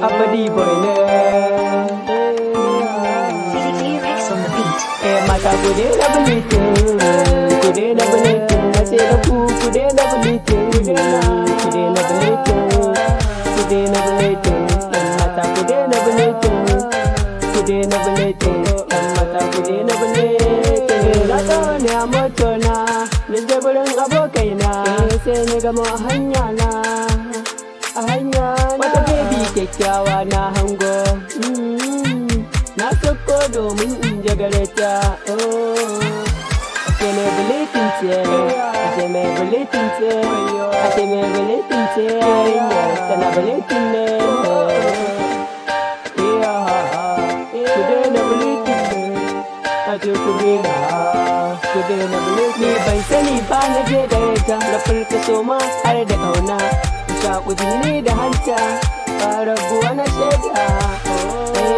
Abadi boy ne. T-Rex on the beat. Mata ku daina bulitin, ku daina bulitin, na ce da ku daina bulitin, ku daina bulitin, ku daina bulitin, yan mata ku daina bulitin, ku daina bulitin, yan mata ku daina bulitin. Na tsone a motona, na je gurin abokaina, sai na gama a hanya na, wata baby kyakkyawa na hango. Na sako domin in jagare ta. Ashe mai bulitin ce, ashe mai bulitin ce, ashe mai bulitin ce, tana bulitin ne. Ku daina bulitin ne, ashe ku daina bulitin. Ni bai sani ba na je gare ta, na furta soma har da ƙauna. Shaƙu jini da hanta, ba rabuwa na shaida.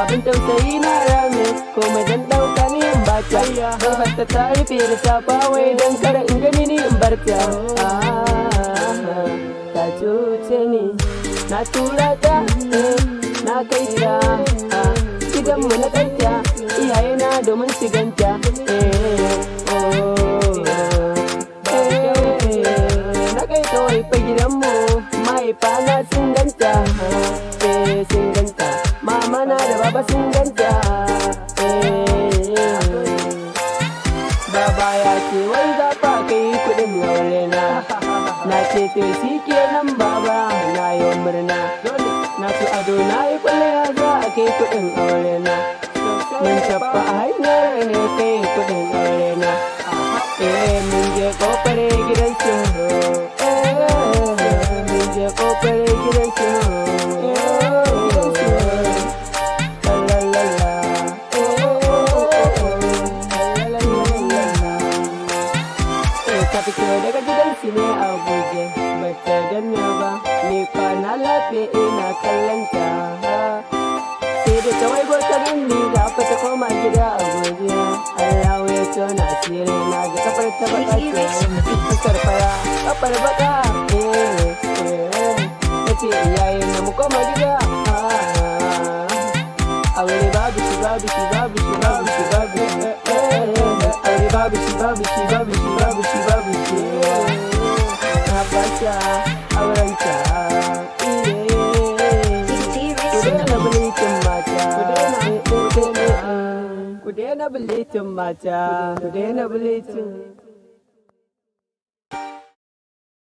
Abin tausayi na rame, komai dan ɗauka ni in bata. Barbarta ta rufe da safa wai don kara in gani ni in barta. Ta cuce ni, na tura ta, na kai ta. Gidanmu na kai ta, iyayena domin shiganta. Na kai ta wai fa gidanmu, mahaifana sun ganta. Sun ganta. Mama na da baba sun ganta. Baba ya ce wai za fa kai kudin aure na. Na ce to shi kenan baba na yi murna. Na ci ado na yi kwalliya za a kai kudin aure na. Mun tafi a hanyar ne kai kudin aure na. Mun je kofar gidan su. Mun je kofar gidan su. Ta fito daga gidansu ne a guje, bata ganna ba, ni kwana lafiya ina kallanta. Sai da ta waigo ta ganni za fa ta koma gida a guje. Allah ya tona asiri na ga kafar ta baka ce, fuskar fara, kafar baka. Ta ce iyayen na mu koma gida. Aure babu shi, babu shi, babu shi, babu shi, babu shi. Aure babu shi, babu shi, babu shi, babu shi, babu shi. Na fasa aurenta. T-Rex on the beat. Bulitin mata. Ku daina bulitin mata. Ku daina bulitin.